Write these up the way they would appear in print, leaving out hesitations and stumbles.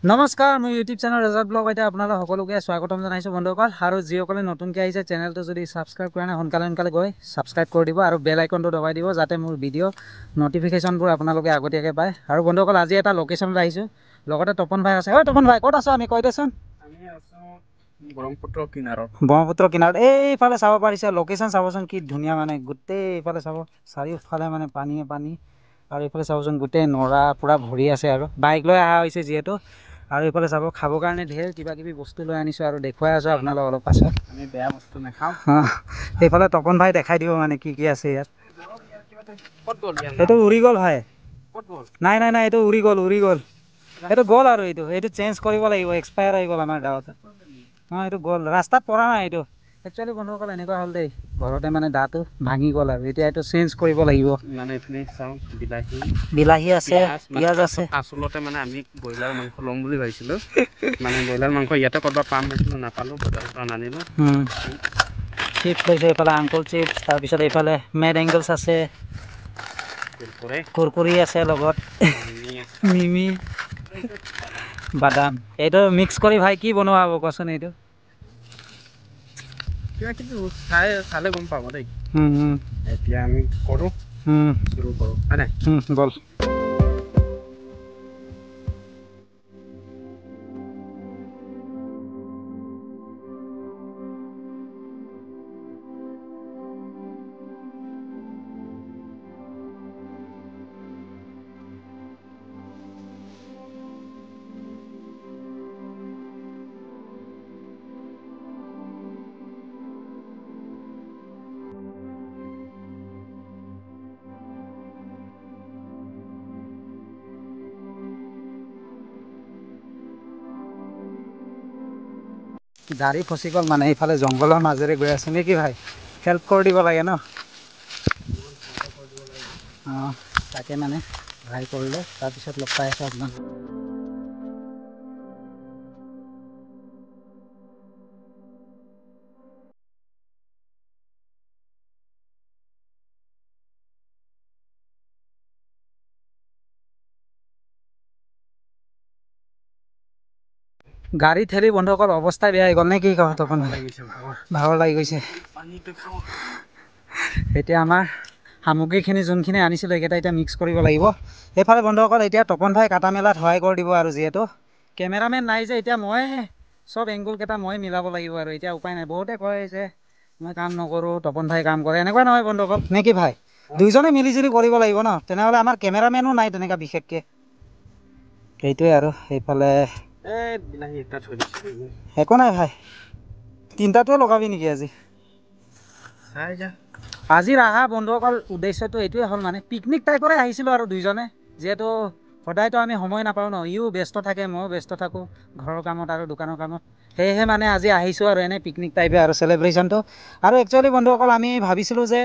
নমস্কাৰ মোৰ YouTube channel result blog এতিয়া আপোনালোক সকলোকে স্বাগতম জনাইছোঁ বন্ধুসকল আৰু যিসকলে নতুনকৈ আহিছে চেনেলটো যদি ছাবস্ক্ৰাইব কৰা নাই সোনকালে গৈ ছাবস্ক্ৰাইব কৰি দিব আৰু বেল আইকনটো দবাই দিব যাতে মোৰ ভিডিঅ' নটিফিকেশ্যনবোৰ আপোনালোকে আগতীয়াকৈ পায় আৰু বন্ধুসকল আজি এটা লোকেশ্যনত আহিছোঁ লগতে তপন ভাই আছে। তপন ভাই ক'ত আছোঁ আমি কৈ দেচোন। আমি আছোঁ ব্ৰহ্মপুত্ৰ কিনাৰত। এইফালে চাব পাৰিছে লোকেশ্যন চাবচোন কি ধুনীয়া মানে গোটেই এইফালে চাব চাৰিওফালে মানে পানীয়ে পানী আৰু এইফালে চাবচোন গোটেই নৰা পূৰা ভৰি আছে আৰু বাইক লৈ অহা হৈছে যিহেতু আৰু এইফালে চাব খাবৰ কাৰণে ঢেৰ কিবা কিবি বস্তু লৈ আনিছোঁ আৰু দেখুৱাই আছোঁ আপোনালোক অলপ পাছত। আমি বেয়া বস্তু নাখাওঁ। সেইফালে তপন ভাই দেখাই দিব মানে কি কি আছে ইয়াত। ক'ত গ'ল ইয়াৰ এইটো নামটো? উৰি গ'ল ভাই। ক'ত গ'ল? নাই এইটো উৰি গ'ল এইটো গ'ল আৰু এইটো চেঞ্জ কৰিব লাগিব এক্সপায়াৰ আহি গ'ল আমাৰ গাঁৱত। এইটো গ'ল ৰাস্তাত পৰা নাই এইটো একচুৱেলি বন্ধুসকল এনেকুৱা হ'ল দেই ঘৰতে মানে দাটো ভাঙি গ'ল আৰু এতিয়া এইটো চেঞ্জ কৰিব লাগিব। মানে এইখিনি চাওঁ বিলাহী আছে পিঁয়াজ আছে। আচলতে মানে আমি ব্ৰইলাৰ মাংস ল'ম বুলি ভাবিছিলোঁ মানে ব্ৰইলাৰ মাংস ইয়াতে ক'ৰবাত পাম ভাবিছিলোঁ নাপালোঁ বজাৰৰ পৰা নানিলোঁ। চিপছ লৈছে এইফালে আংকুল চিপছ তাৰপিছত এইফালে মেড এংগলছ আছে কুৰকুৰি আছে লগত মিমি বাদাম এইটো মিক্স কৰি ভাই কি বনোৱা হ'ব কচোন এইটো কিবা কিন্তু চালে গম পাব দেই। এতিয়া আমি কৰোঁ হয় নাই বল। গাড়ী ফচি গ'ল মানে এইফালে জংঘলৰ মাজেৰে গৈ আছে নেকি ভাই হেল্প কৰি দিব লাগে ন। তাকে মানে ভাই কৰিলে তাৰপিছত লগ পাই আছোঁ আপোনাক। গাড়ী ঠেলি বন্ধুসকল অৱস্থাই বেয়া হৈ গ'ল নে কি কয় তপন ভাই? ভাগৰ লাগি গৈছে। এতিয়া আমাৰ সামগ্ৰীখিনি যোনখিনি আনিছিলোঁ এইকেইটা এতিয়া মিক্স কৰিব লাগিব। সেইফালে বন্ধুসকল এতিয়া তপন ভাই কাটা মেলাত সহায় কৰি দিব আৰু যিহেতু কেমেৰামেন নাই যে এতিয়া মই চব এংগুলকেইটা মই মিলাব লাগিব আৰু এতিয়া উপায় নাই। বহুতে কয় যে মই কাম নকৰোঁ তপন ভাই কাম কৰে এনেকুৱা নহয় বন্ধুসকল নে কি ভাই? দুইজনে মিলিজুলি কৰিব লাগিব ন তেনেহ'লে আমাৰ কেমেৰামেনো নাই তেনেকুৱা বিশেষকৈ সেইটোৱে আৰু সেইফালে একো নাই ভাই তিনিটাটোৱে লগাবি নেকি আজি? আজিৰ অহা বন্ধুসকল উদ্দেশ্যটো এইটোৱে হ'ল মানে পিকনিক টাইপৰে আহিছিলোঁ আৰু দুইজনে যিহেতু সদায়তো আমি সময় নাপাওঁ ন। ইও ব্যস্ত থাকে ময়ো ব্যস্ত থাকোঁ ঘৰৰ কামত আৰু দোকানৰ কামত সেয়েহে মানে আজি আহিছোঁ আৰু এনেই পিকনিক টাইপে আৰু চেলিব্ৰেশ্যনটো। আৰু একচুৱেলি বন্ধুসকল আমি ভাবিছিলোঁ যে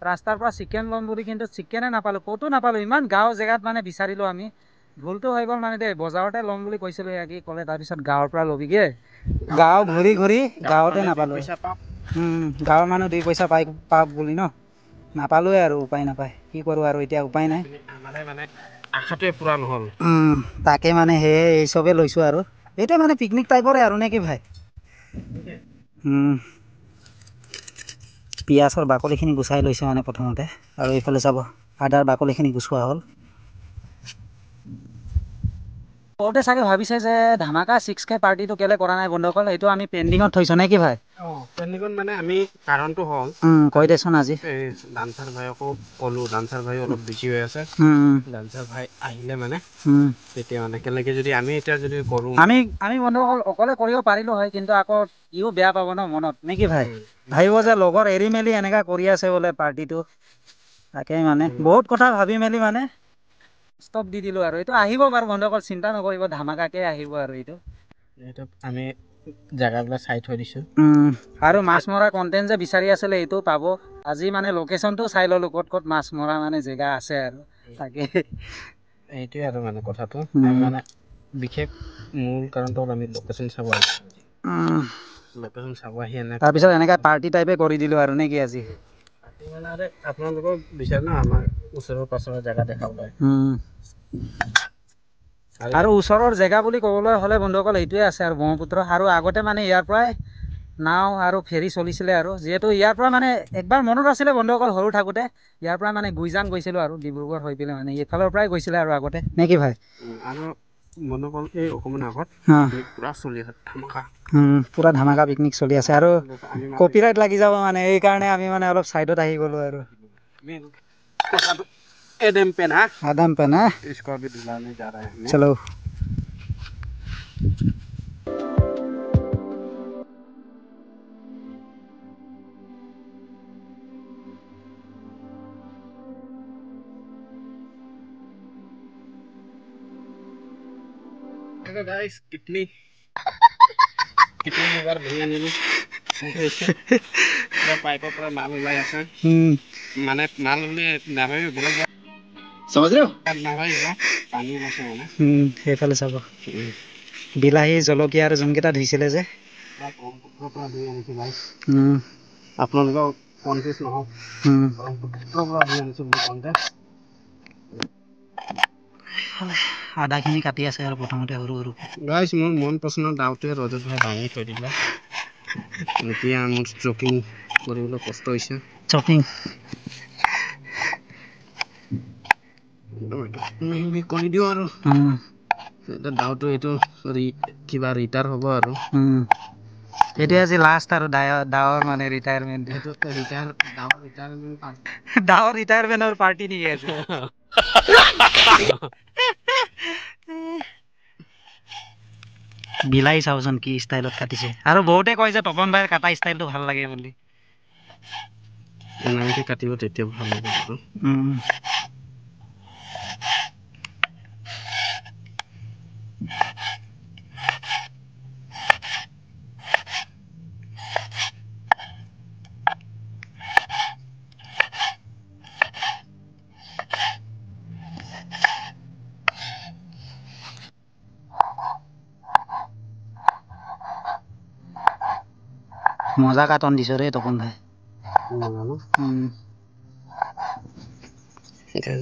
ৰাস্তাৰ পৰা চিকেন ল'ম বুলি কিন্তু চিকেনে নাপালোঁ ক'তো নাপালোঁ। ইমান গাঁৱৰ জেগাত মানে বিচাৰিলোঁ আমি ভুলটো হৈ গ'ল মানে দেই বজাৰতে ল'ম বুলি কৈছিলোঁ এয়া কি ক'লে তাৰপিছত গাঁৱৰ পৰা ল'বিগৈ গাঁও ঘূৰি গাঁৱতে নাপালোঁ। গাঁৱৰ মানুহ 2 পইচা পাওক বুলি ন নাপালোৱে আৰু উপায় নাপায় কি কৰোঁ আৰু এতিয়া উপায় নাই মানে আশাটোৱে পূৰা নহ'ল। তাকে মানে সেয়ে এই চবেই লৈছোঁ আৰু এইটোৱে মানে পিকনিক টাইপৰে আৰু নে কি ভাই? পিঁয়াজৰ বাকলিখিনি গুচাই লৈছোঁ মানে প্ৰথমতে আৰু এইফালে চাব আদাৰ বাকলিখিনি গুচোৱা হ'ল। বহুতে চাগে ভাবিছে যে ধামাকা 6K পাৰ্টিটো কেলৈ কৰা নাই বন্ধুসকল এইটো আমি পেণ্ডিঙত থৈছোঁ নে কি ভাই? পেণ্ডিঙত মানে আমি কাৰণটো হ'ল কৈ দেচোন আজি এই ডান্সাৰ ভাইকো ক'লোঁ ডান্সাৰ ভাই অলপ বিজি হৈ আছে। ডান্সাৰ ভাই আহিলে মানে তেতিয়া মানে কেনেকৈ যদি আমি এতিয়া যদি কৰোঁ আমি বন্ধুসকল অকলে কৰিব পাৰিলোঁ হয় কিন্তু আকৌ ইও বেয়া পাব ন মনত নে কি ভাই? ভাবিব যে লগৰ এৰি মেলি এনেকুৱা কৰি আছে বোলে পাৰ্টিটো তাকে মানে বহুত কথা ভাবি মেলি মানে ষ্টপ দি দিলোঁ আৰু এইটো আহিব বাৰু বন্ধুসকল চিন্তা নকৰিব ধামাকাকে আহিব আৰু এইটো আমি জেগাবিলাক চাই থৈ দিছোঁ আৰু মাছ মৰা কণ্টেণ্ট যে বিচাৰি আছিলে এইটো পাব। আজি মানে লোকেশ্যনটো চাই ল'লোঁ ক'ত ক'ত মাছ মৰা মানে জেগা আছে আৰু তাকে এইটোৱে আৰু মানে কথাটো মানে বিশেষ মূল কাৰণটো হ'ল আমি লোকেশ্যন চাব আহিছোঁ। লোকেশ্যন চাব আহি তাৰপিছত এনেকৈ পাৰ্টি টাইপে কৰি দিলোঁ আৰু নে কি আজি? মানে আপোনালোকক বিচাৰে ন আমাৰ ওচৰৰ পাছৰৰ জেগা দেখাবলৈ। আৰু ওচৰৰ জেগা বুলি ক'বলৈ হ'লে বন্ধুসকল এইটোৱে আছে আৰু ব্ৰহ্মপুত্ৰ আৰু আগতে মানে ইয়াৰ পৰাই নাও আৰু ফেৰী চলিছিলে আৰু যিহেতু ইয়াৰ পৰা মানে একবাৰ মনত আছিলে বন্ধুসকল সৰু থাকোঁতে ইয়াৰ পৰা মানে গুইজান গৈছিলোঁ আৰু ডিব্ৰুগড় হৈ পেলাই মানে এইফালৰ পৰাই গৈছিলে আৰু আগতে নে কি ভাই আৰু বন্ধুসকল এই অকণমান আগত পুৰা চলি আছে ধামাকা পুৰা ধামাকা পিকনিক চলি আছে আৰু কপিৰাইট লাগি যাব মানে এইকাৰণে আমি মানে অলপ ছাইডত আহি গ'লোঁ আৰু एडम पेन हाँ आदम पेन है इसको अभी दिलाने जा रहे हैं चलो देखो गाइस कितनी बार भैया ने पूरा पाइप पूरा माल लाया था माने माल ले नावे बोला समझ रहे हो नावे पानी আছে মানে সেইফালে চাব বিলাহী জলকীয়া আৰু যোনকেইটা ধুইছিলে যে আপোনালোকৰ কনফিউজ নহওক আদাখিনি কাটি আছে আৰু প্ৰথমতে সৰু সৰু গাইছ মোৰ মন পচন্দৰ দাওটোৱে ৰ'দত ভাঙি থৈ দিলে এতিয়া মোৰ ষ্ট্ৰকিং কৰিবলৈ কষ্ট হৈছে চপিং কৰি দিওঁ আৰু এটা দাওটো এইটো কিবা ৰিটায়াৰ হ'ব আৰু এইটোৱে আজি লাষ্ট আৰু ডাৱৰ মানে ৰিটায়াৰমেণ্ট ডাৱৰ ৰিটায়াৰমেণ্টৰ পাৰ্টি নেকি আছে বিলাহী চাওচোন কি ষ্টাইলত কাটিছে আৰু বহুতে কয় যে তপন ভাইৰ কাটা ষ্টাইলটো ভাল লাগে বুলি এনেকৈ কাটিব তেতিয়া ভাল লাগে আৰু মজা কাটন দিছ ৰে তপন ভাই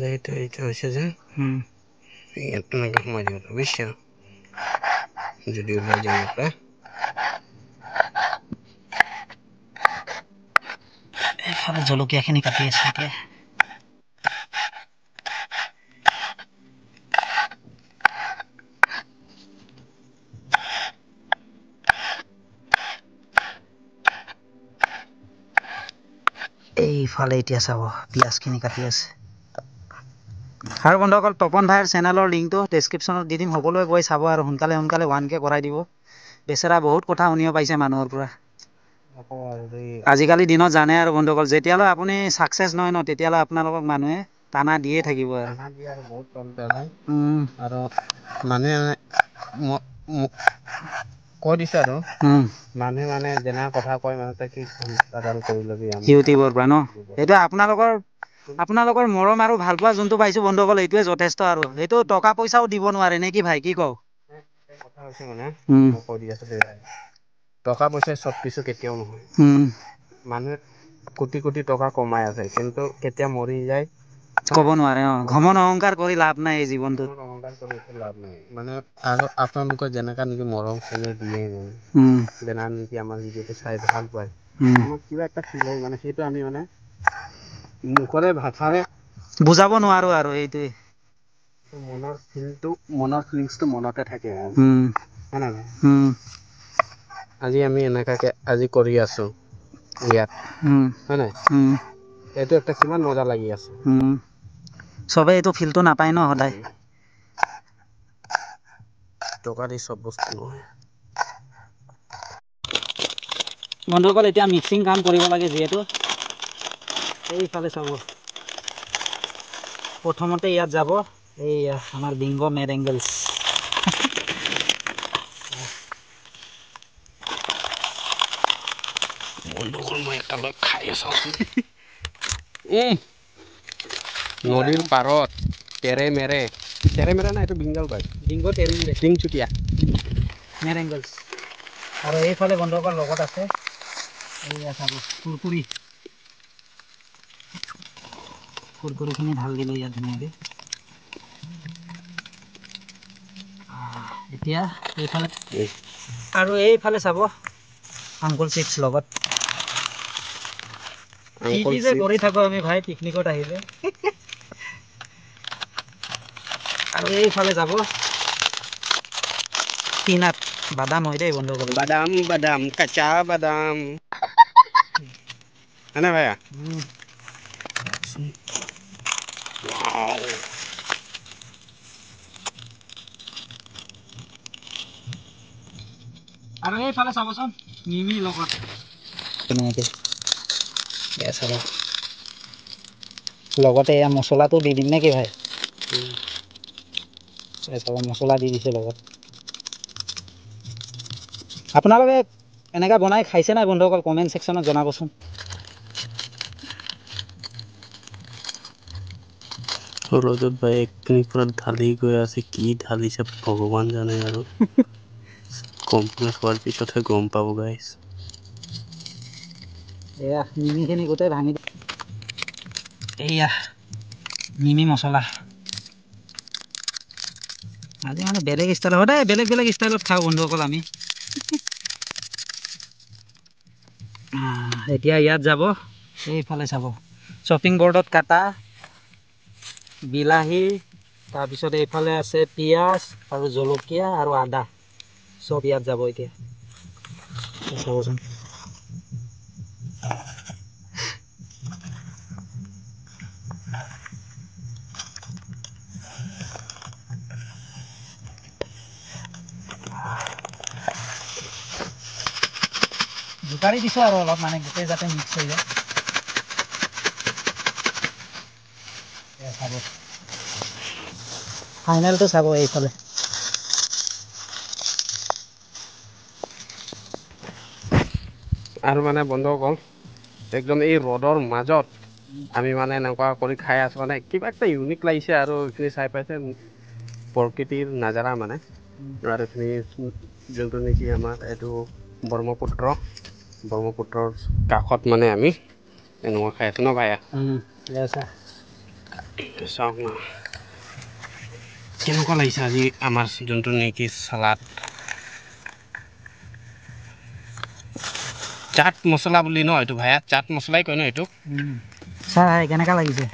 এইটো হৈছে যে ইয়াত তেনেকৈ সোমাই দিব বুজিছা যদি ওলাই যায় ইয়াৰ পৰা এইফালে জলকীয়াখিনি কাটি আছে এতিয়া এইফালে এতিয়া চাব পিঁয়াজখিনি কাটি আছে আৰু বন্ধুসকল তপন ভাইৰ চেনেলৰ লিংকটো ডেছক্ৰিপশ্যনত দি দিম সকলোৱে গৈ চাব আৰু সোনকালে 1K কৰাই দিব বেচেৰা বহুত কথা শুনিব পাইছে মানুহৰ পৰা আজিকালি দিনত জানে আৰু বন্ধুসকল যেতিয়ালৈ আপুনি ছাকচেছ নহয় ন তেতিয়ালৈ আপোনালোকক মানুহে টানা দিয়ে থাকিব আৰু মানুহে মোক কৈ দিছে আৰু মানুহে মানে যেনে কথা কয় মানে কি কৰি ল'বি ইউটিউবৰ পৰা ন এইটো আপোনালোকৰ মৰম আৰু ভাল পোৱা যোনটো পাইছোঁ বন্ধুসকল এইটোৱে যথেষ্ট আৰু সেইটো টকা পইচাও দিব নোৱাৰে নে কি ভাই কি কওঁ কথা হৈছে মানে মই কৈ দি আছো টকা পইচাই চব কিছু কেতিয়াও নহয় মানুহে কোটি কোটি টকা কমাই আছে কিন্তু কেতিয়া মৰি যায় ক'ব নোৱাৰে ঘমন অহংকাৰ কৰি লাভ নাই এই জীৱনটোত লাভ নাই মানে আৰু আপোনালোকৰ যেনেকা নেকি মৰম চেনেহ দিয়ে যেনে নেকি আমাৰ ভিডিঅ'টো চাই ভাল পায় আমাক কিবা এটা ফিল হয় মানে সেইটো আমি মানে মুখৰে ভাষাৰে বুজাব নোৱাৰো আৰু এইটোৱে মনৰ ফিলিংছটো মনতে থাকে আজি আমি এনেকাকে আজি কৰি আছো ইয়াত হয় নাই এইটো একটা কিমান মজা লাগি আছে চবে এইটো ফিলটো নাপায় ন সদায় টকা দি চব বস্তু নহয় বন্ধুসকল এতিয়া মিক্সিং কাম কৰিব লাগে যিহেতু এইফালে চাব প্ৰথমতে ইয়াত যাব এইয়া আমাৰ বিংগ মেড এংগেলছ বন্ধুসকল মই এটা লৈ খাই আছো নদীৰ পাৰত তেৰে মেৰে নাই এইটো বিংগল বাই টিংচুকীয়া মেড এংগেলছ আৰু এইফালে বন্ধুসকল লগত আছে এইয়া চাব কুৰকুৰিখিনি ঢাল দিলোঁ ইয়াত ধুনীয়াকৈ এতিয়া এইফালে আৰু এইফালে চাব আংকুল চিপছ লগত কি যে কৰি থাকো আমি ভাই পিকনিকত আহিলে আৰু এইফালে যাব পিনাট বাদাম হয় দেই বন্ধু বাদাম বাদাম কাঁচা বাদাম হয়নে ভাইয়া আৰু এইফালে চাবচোন মিমি লগত ধুনীয়াকৈ গেছ আৰু লগতে এয়া মছলাটো দি দিম নে কি ভাই চাব মছলা দি দিছে লগত আপোনালোকে এনেকৈ বনাই খাইছে নাই বন্ধুসকল কমেণ্ট ছেকশ্যনত জনাবচোন ৰজত ভাই একখিনি পৰা ঢালি গৈ আছে কি ঢালিছে ভগৱান জানে আৰু কমপ্লিট হোৱাৰ পিছতহে গম পাব গাইছ এয়া মিমিখিনি গোটেই ভাঙি এয়া মিমি মছলা আজি মানে বেলেগ ষ্টাইলত সদায় বেলেগ বেলেগ ষ্টাইলত খাওঁ বন্ধুসকল আমি এতিয়া ইয়াত যাব এইফালে চাব শ্বপিং বৰ্ডত কাটা বিলাহী তাৰপিছত এইফালে আছে পিঁয়াজ আৰু জলকীয়া আৰু আদা চব ইয়াত যাব এতিয়া চাবচোন জোকাৰি দিছোঁ আৰু অলপ মানে গোটেই যাতে মিক্স হৈ যায় চাব ফাইনেলটো চাব এইফালে আৰু মানে বন্ধুসকল একদম এই ৰ'দৰ মাজত আমি মানে এনেকুৱা কৰি খাই আছোঁ মানে কিবা একটা ইউনিক লাগিছে আৰু এইখিনি চাই পাইছে প্ৰকৃতিৰ নাজাৰা মানে আৰু এইখিনি যোনটো নেকি আমাৰ এইটো ব্ৰহ্মপুত্ৰৰ কাষত মানে আমি এনেকুৱা খাই আছোঁ ন ভাইয়া চাওক ন কেনেকুৱা লাগিছে আজি আমাৰ যোনটো নেকি চালাড চাট মছলা বুলি ন এইটো ভাইয়া চাট মছলাই কয় ন এইটো চাই কেনেকুৱা লাগিছে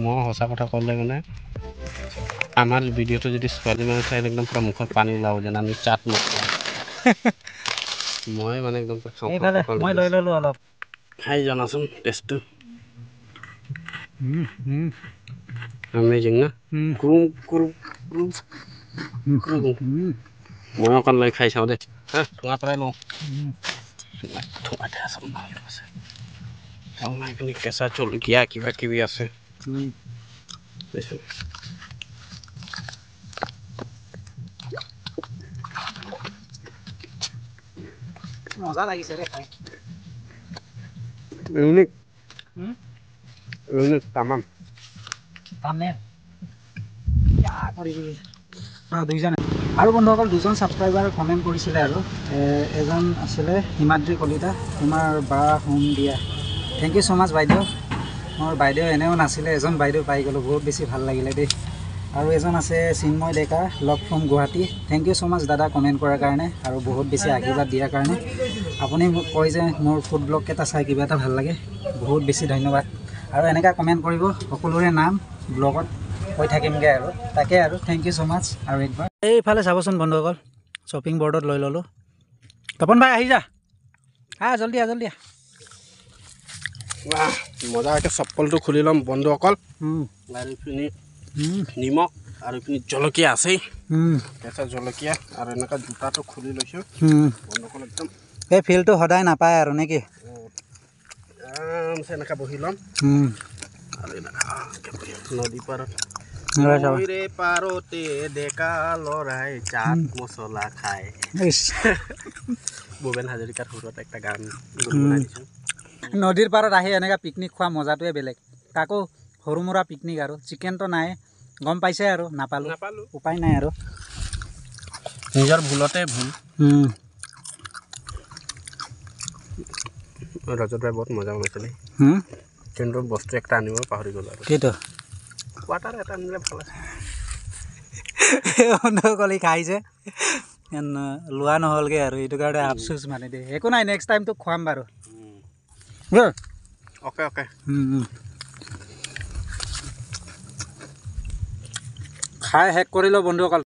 মই সঁচা কথা ক'লে মানে আমাৰ ভিডিঅ'টো যদি ছোৱালী মানুহ চাই একদম পুৰা মুখত পানী ওলাব যেন আমি চাট মছলা মই মানে একদম মই লৈ ল'লোঁ অলপ খাই জনাচোন টেষ্টটো আমেজিং না মই অকণ লৈ খাই চাওঁ দেই হা তোমাৰ পৰাই লওঁ এইখিনি কেঁচা জলকীয়া কিবা কিবি আছে মজা লাগিছে ৰে খাই ইউনিক তামাম আৰু বন্ধুসকল দুজন ছাবস্ক্ৰাইবাৰ কমেণ্ট কৰিছিলে আৰু এজন আছিলে হিমাদ্ৰী কলিতা তোমাৰ বা হোম দিয়া থেংক ইউ ছ' মাছ বাইদেউ মোৰ বাইদেউ এনেও নাছিলে এজন বাইদেউ পাই গ'লোঁ বহুত বেছি ভাল লাগিলে দেই আৰু এজন আছে চিন্ময় ডেকা লগ from Guwahati thank you so' much দাদা কমেণ্ট কৰাৰ কাৰণে আৰু বহুত বেছি আশীৰ্বাদ দিয়াৰ কাৰণে আপুনি মোক কয় যে মোৰ ফুড ব্লগকেইটা চাই কিবা এটা ভাল লাগে বহুত বেছি ধন্যবাদ আৰু এনেকৈ কমেণ্ট কৰিব সকলোৰে নাম ব্লগত কৈ থাকিমগৈ আৰু তাকে আৰু থেংক ইউ ছ' মাছ আৰু একবাৰ এইফালে চাবচোন বন্ধুসকল শ্বপিং বৰ্ডত লৈ ল'লোঁ তপন ভাই আহি যা জল্দি জল্দি মজাকৈ চপ্পলটো খুলি ল'ম বন্ধুসকল আৰু এইখিনি নিমখ আৰু এইখিনি জলকীয়া আছেই কেঁচা জলকীয়া আৰু এনেকুৱা জোতাটো খুলি লৈছোঁ বন্ধুসকল একদম এই ফিল্ডটো সদায় নাপায় আৰু নেকি আৰামছে এনেকৈ বহি ল'ম আৰু নদী পাৰত পাৰতে ডেকা ল'ৰাই চাট মছলা খায় ভূপেন হাজৰিকাৰ সুৰত একটা গান নদীৰ পাৰত আহি এনেকৈ পিকনিক খোৱা মজাটোৱে বেলেগ তাকো সৰু মুৰা পিকনিক আৰু চিকেনটো নাই গম পাইছে আৰু নাপালোঁ উপায় নাই আৰু নিজৰ ভুলতে ভুল ৰজত ভাই বহুত মজা বনাইছিলে কিন্তু বস্তু একটা আনিব পাহৰি গ'ল আৰু কিটো ৱাটাৰ এটা আনিলে ভাল আছে বন্ধুসকল খাইছে লোৱা নহ'লগৈ আৰু এইটো কাৰণে আফচোচ মানে দেই একো নাই নেক্সট টাইম তোক খুৱাম বাৰু অ'কে অ'কে খাই শেষ কৰি লওঁ বন্ধুসকল